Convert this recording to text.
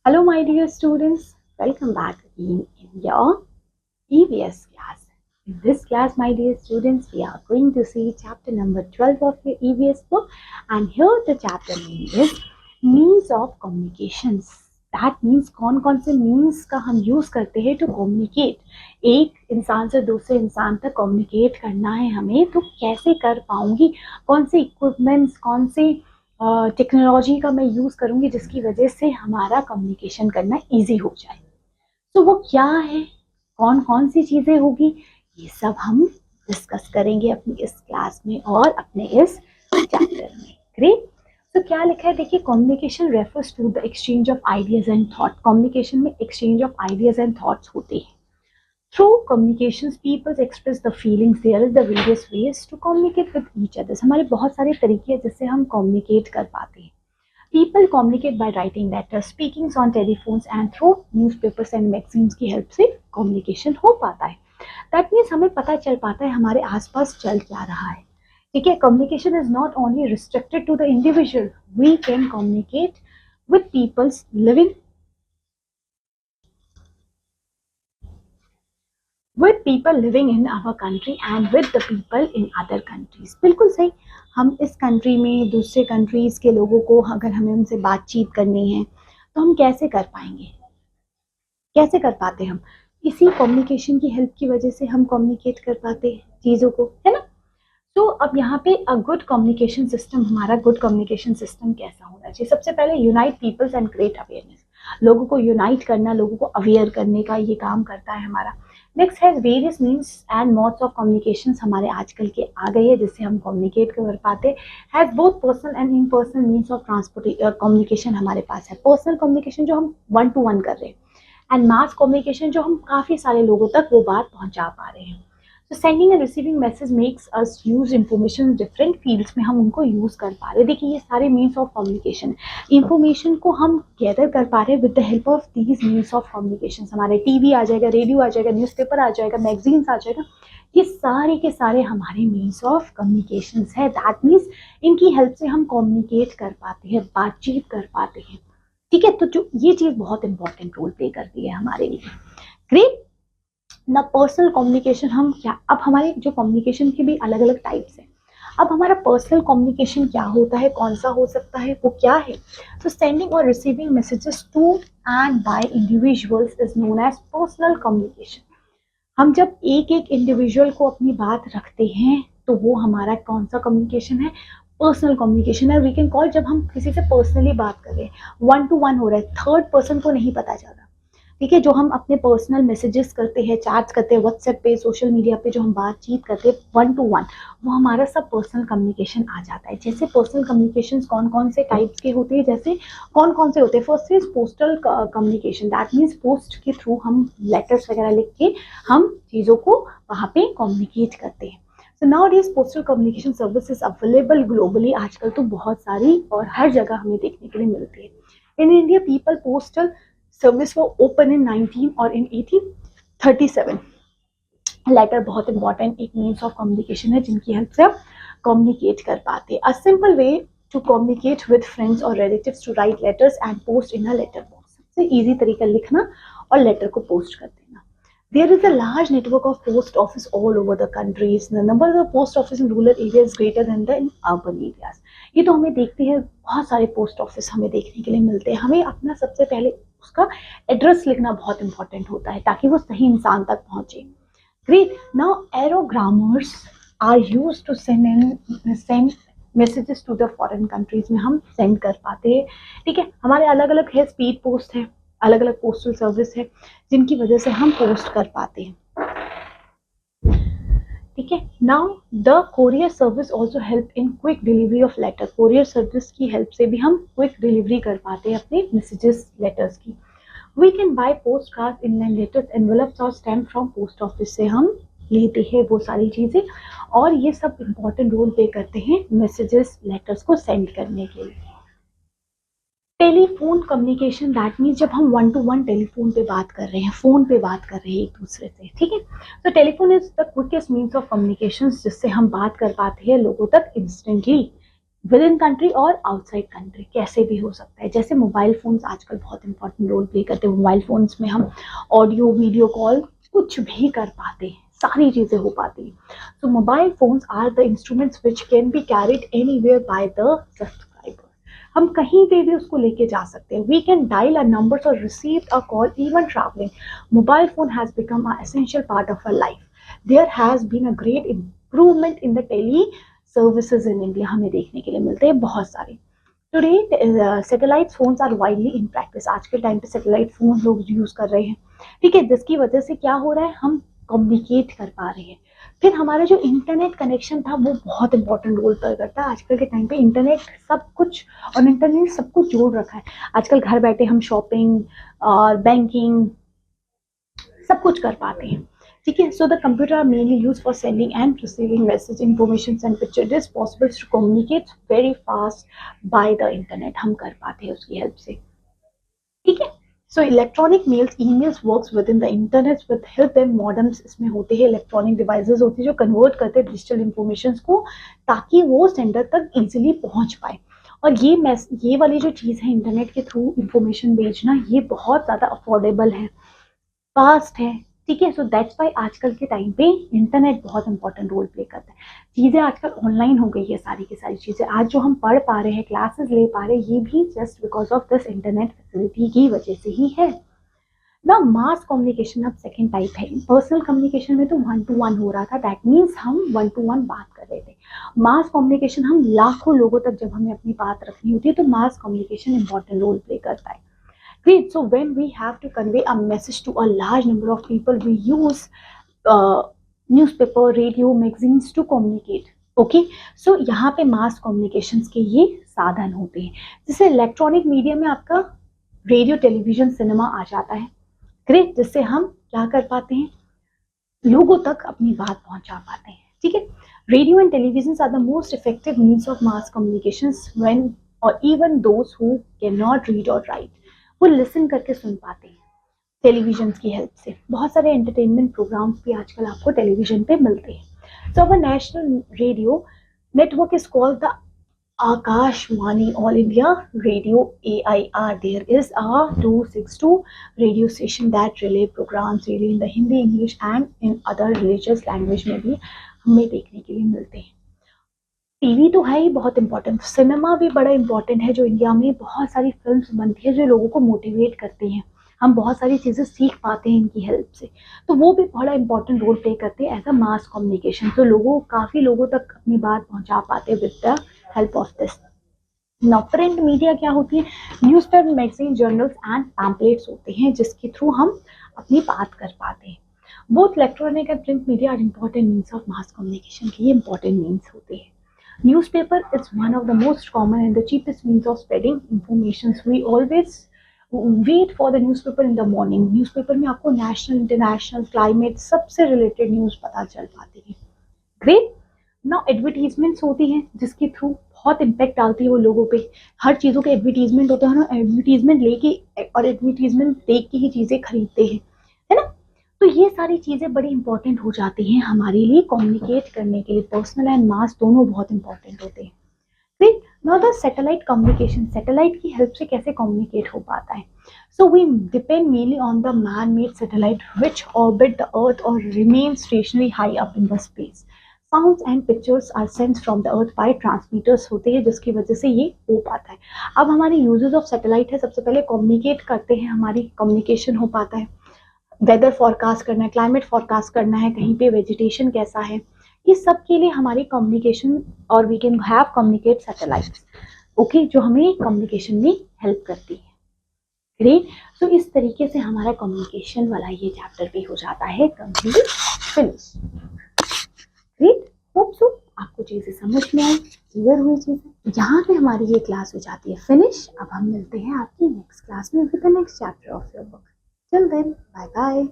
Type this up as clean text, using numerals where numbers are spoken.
Hello, my dear students. Welcome back again in your EVS class. In this class, my dear students, we are going to see chapter number 12 of your EVS book. And here the chapter name is Means of Communications. That means कौन कौन से means का हम use करते हैं to communicate. एक इंसान से दूसरे इंसान तक communicate करना है हमें, तो कैसे कर पाऊंगी, कौन से equipments, कौन से टेक्नोलॉजी का मैं यूज करूंगी जिसकी वजह से हमारा कम्युनिकेशन करना इजी हो जाए। तो वो क्या है, कौन कौन सी चीजें होगी, ये सब हम डिस्कस करेंगे अपनी इस क्लास में और अपने इस चैप्टर में। ग्रेट। तो क्या लिखा है, देखिए, communication refers to the exchange of ideas and thought. Communication में exchange of ideas and thoughts होते हैं। Through communications, people express the feelings. There is the various ways to communicate with each other. हमारे बहुत सारे तरीके हैं जिससे हम communicate कर पाते हैं। People communicate by writing letters, speaking on telephones and through newspapers and magazines की help से communication हो पाता है। That means हमें पता चल पाता है हमारे आसपास चल क्या रहा है। ठीक है, communication is not only restricted to the individual. We can communicate with people living with people living in our country and with the people in other countries। बिल्कुल सही। हम इस कंट्री में दूसरे कंट्रीज के लोगों को अगर हमें उनसे बातचीत करनी है तो हम कैसे कर पाएंगे, कैसे कर पाते हम? इसी कम्युनिकेशन की हेल्प की वजह से हम कम्युनिकेट कर पाते हैं चीज़ों को, है ना। तो अब यहाँ पे अ गुड कम्युनिकेशन सिस्टम, हमारा गुड कम्युनिकेशन सिस्टम कैसा होना चाहिए? सबसे पहले unite peoples and create awareness. लोगों को यूनाइट करना, लोगों को अवेयर करने का ये काम करता है हमारा। Next has various means and modes of communication. हमारे आजकल के आ गए हैं जिससे हम कम्युनिकेट कर पाते। Has both personal and in personal means of transport communication हमारे पास है। पर्सनल कम्युनिकेशन जो हम 1 to 1 कर रहे हैं, एंड मास कम्युनिकेशन जो हम काफ़ी सारे लोगों तक वो बात पहुंचा पा रहे हैं। तो sending and receiving message makes us use information different fields में हम उनको यूज कर पा रहे हैं। देखिए, ये सारे मीन्स ऑफ कम्युनिकेशन, इंफॉर्मेशन को हम गैदर कर पा रहे हैं with the help of these means of communication. हमारे टीवी आ जाएगा, रेडियो आ जाएगा, न्यूज़पेपर आ जाएगा, मैगजीन्स आ जाएगा, ये सारे के सारे हमारे मीन्स ऑफ कम्युनिकेशन है। दैट मीन्स इनकी हेल्प से हम कम्युनिकेट कर पाते हैं, बातचीत कर पाते हैं। ठीक है, तो जो ये चीज़ बहुत इंपॉर्टेंट रोल प्ले करती है हमारे लिए। ग्रेट। ना पर्सनल कम्युनिकेशन हम क्या, अब हमारे जो कम्युनिकेशन की भी अलग अलग टाइप्स हैं। अब हमारा पर्सनल कम्युनिकेशन क्या होता है, कौन सा हो सकता है, वो क्या है? तो सेंडिंग और receiving messages to and by individuals is known as personal communication. हम जब एक एक इंडिविजुअल को अपनी बात रखते हैं तो वो हमारा कौन सा कम्युनिकेशन है? पर्सनल कम्युनिकेशन है। वी कैन कॉल, जब हम किसी से पर्सनली बात कर रहे हैं, 1 to 1 हो रहा है, थर्ड पर्सन को नहीं पता चल रहा। ठीक है, जो हम अपने पर्सनल मैसेजेस करते हैं, चैट्स करते हैं व्हाट्सएप पे, सोशल मीडिया पे, जो हम बातचीत करते हैं 1 to 1, वो हमारा सब पर्सनल कम्युनिकेशन आ जाता है। जैसे पर्सनल कम्युनिकेशन कौन कौन से टाइप्स के होते हैं, जैसे कौन कौन से होते हैं? First is postal communication. That means post के थ्रू हम लेटर्स वगैरह लिख के हम चीज़ों को वहाँ पे कम्युनिकेट करते हैं। So nowadays postal communication service is available globally। आजकल तो बहुत सारी और हर जगह हमें देखने के लिए मिलती है। In India, people postal service वो ओपन इन 19 और इन 1837। लेटर बहुत इंपॉर्टेंट एक मीन्स ऑफ कम्युनिकेशन है जिनकी हेल्प से आप कम्युनिकेट कर पाते हैं। A simple way to communicate with friends और relatives to write letters and post in a letter box. सबसे इजी तरीका लिखना और लेटर को पोस्ट कर देना। There is a large network of post office all over the countries. The number of post office in rural areas is greater than the in urban areas. ये तो हमें देखते हैं, बहुत सारे पोस्ट ऑफिस हमें देखने के लिए मिलते हैं। हमें अपना सबसे पहले उसका एड्रेस लिखना बहुत इंपॉर्टेंट होता है ताकि वो सही इंसान तक पहुंचे। Great. Now aerogrammes are used to send messages to the foreign countries में हम सेंड कर पाते हैं। ठीक है, हमारे अलग अलग है, स्पीड पोस्ट है, अलग अलग पोस्टल सर्विस है जिनकी वजह से हम पोस्ट कर पाते हैं। ठीक है, now the courier service also help in quick delivery of letter. Courier service की हेल्प से भी हम क्विक डिलीवरी कर पाते हैं अपने मैसेजेस, लेटर्स की। We can buy post card, inland letters, envelopes और स्टैम्प फ्रॉम पोस्ट ऑफिस से हम लेते हैं वो सारी चीज़ें, और ये सब इंपॉर्टेंट रोल प्ले करते हैं मैसेजेस, लेटर्स को सेंड करने के लिए। टेलीफोन कम्युनिकेशन, दैट मीन्स जब हम 1 to 1 टेलीफोन पे बात कर रहे हैं, फ़ोन पे बात कर रहे हैं एक दूसरे से। ठीक है, तो telephone is the quickest means of communication जिससे हम बात कर पाते हैं लोगों तक इंस्टेंटली। विद इन कंट्री और आउटसाइड कंट्री, कैसे भी हो सकता है। जैसे मोबाइल फोन्स आजकल बहुत इंपॉर्टेंट रोल प्ले करते हैं। मोबाइल फोन्स में हम ऑडियो वीडियो कॉल कुछ भी कर पाते हैं, सारी चीजें हो पाती हैं। So mobile phones are the instruments which can be carried anywhere by the subscriber. हम कहीं पे भी उसको लेके जा सकते हैं। We can dial a numbers और receive a call even travelling. Mobile phone has become a essential part of a life. There has been a great improvement in the tele services in India, हमें देखने के लिए मिलते हैं बहुत सारे। Today satellite phones are widely in practice. आज के टाइम पे सैटेलाइट फोन लोग यूज कर रहे हैं, ठीक है, जिसकी वजह से क्या हो रहा है, हम कम्युनिकेट कर पा रहे हैं। फिर हमारा जो इंटरनेट कनेक्शन था वो बहुत इंपॉर्टेंट रोल प्ले करता है। आजकल के टाइम पे इंटरनेट सब कुछ, और इंटरनेट सब कुछ जोड़ रखा है। आजकल घर बैठे हम शॉपिंग और बैंकिंग सब कुछ कर पाते हैं, ठीक है। So the computer are mainly use for sending and receiving message, information and picture. It is possible to communicate very fast by the internet, हम कर पाते हैं उसकी हेल्प से, ठीक है। So electronic mails emails works with in the internet with help and modems. इसमें होते हैं इलेक्ट्रॉनिक डिवाइसेस होती है जो कन्वर्ट करते हैं डिजिटल इंफॉर्मेशन को, ताकि वो सेंडर तक इजीली पहुंच पाए। और ये वाली जो चीज़ है इंटरनेट के थ्रू इंफॉर्मेशन भेजना, ये बहुत ज़्यादा अफोर्डेबल है, फास्ट है, ठीक है। सो दैट्स वाई आजकल के टाइम पे इंटरनेट बहुत इंपॉर्टेंट रोल प्ले करता है। चीज़ें आजकल ऑनलाइन हो गई है, सारी की सारी चीज़ें। आज जो हम पढ़ पा रहे हैं, क्लासेस ले पा रहे हैं, ये भी just because of this internet facility की वजह से ही है ना। मास कम्युनिकेशन अब सेकेंड टाइप है। पर्सनल कम्युनिकेशन में तो 1-to-1 हो रहा था, दैट मीन्स हम 1-to-1 बात कर रहे थे। मास कम्युनिकेशन हम लाखों लोगों तक जब हमें अपनी बात रखनी होती है, तो mass communication important role play करता है। Great. So when we have to convey a message to a large number of people, we use uh, newspaper, radio, magazines to communicate. Okay, so यहाँ पे मास कम्युनिकेशंस के ये साधन होते हैं। जैसे इलेक्ट्रॉनिक मीडिया में आपका रेडियो, टेलीविजन, सिनेमा आ जाता है, ग्रेट, जिससे हम क्या कर पाते हैं, लोगों तक अपनी बात पहुंचा पाते हैं, ठीक है। Radio and television are the most effective means of mass communications when और even those who can not read और राइट, वो लिसन करके सुन पाते हैं टेलीविजन की हेल्प से। बहुत सारे एंटरटेनमेंट प्रोग्राम्स भी आजकल आपको टेलीविजन पे मिलते हैं। So our national radio network is called the Akashvani All India Radio AIR. There is a 262 radio station that relay programs really in the Hindi, English and in other religious language में भी हमें देखने के लिए मिलते हैं। TV तो है ही बहुत इंपॉर्टेंट, सिनेमा भी बड़ा इंपॉर्टेंट है। जो इंडिया में बहुत सारी फिल्म्स बनती है जो लोगों को मोटिवेट करती हैं, हम बहुत सारी चीज़ें सीख पाते हैं इनकी हेल्प से, तो वो भी बड़ा इंपॉर्टेंट रोल प्ले करते हैं एज अ मास कम्युनिकेशन। तो काफ़ी लोगों तक अपनी बात पहुंचा पाते हैं with the help of this. Now print media क्या होती है, newspaper, magazine, journals and pamphlets होते हैं जिसके थ्रू हम अपनी बात कर पाते हैं। Both electronic and print media are important means of mass communication के, ये इंपॉर्टेंट मीन्स होते हैं। Newspaper is one of the most common and the cheapest means of spreading information. We always wait for the newspaper in the morning. Newspaper में आपको national, international, climate सबसे related news पता चल पाती है। Great. Now advertisements होती हैं जिसके थ्रू बहुत इम्पैक्ट डालती है वो लोगों पे। हर चीज़ों के एडवर्टीजमेंट होते हैं ना, एडवर्टीजमेंट लेके और एडवर्टीजमेंट देख के ही चीज़ें खरीदते हैं, है ना। तो ये सारी चीज़ें बड़ी इंपॉर्टेंट हो जाती हैं हमारे लिए कम्युनिकेट करने के लिए। पर्सनल एंड मास दोनों बहुत इंपॉर्टेंट होते हैं। फिर now the satellite communication, satellite की हेल्प से कैसे कम्युनिकेट हो पाता है। So we depend mainly on the man made satellite which orbit the earth और remain stationary high up in the space. Sounds and pictures are sense from the earth by transmitters होते हैं जिसकी वजह से ये हो पाता है। अब हमारे यूजेस ऑफ सैटेलाइट है, सबसे पहले कम्युनिकेट करते हैं, हमारी कम्युनिकेशन हो पाता है। वेदर फॉरकास्ट करना है, क्लाइमेट फॉरकास्ट करना है, कहीं पे वेजिटेशन कैसा है, ये सब के लिए हमारी कम्युनिकेशन, और we can have communicate satellites, okay, जो हमें कम्युनिकेशन में हेल्प करती है। ग्रेट। सो इस तरीके से हमारा कम्युनिकेशन वाला ये चैप्टर भी हो जाता है complete, finish. Great, hope so आपको चीज़ें समझ में आई, क्लियर हुई चीज़ें। यहाँ पे हमारी ये क्लास हो जाती है फिनिश। अब हम मिलते हैं आपकी नेक्स्ट क्लास में with the next chapter of your book. Till then, bye bye.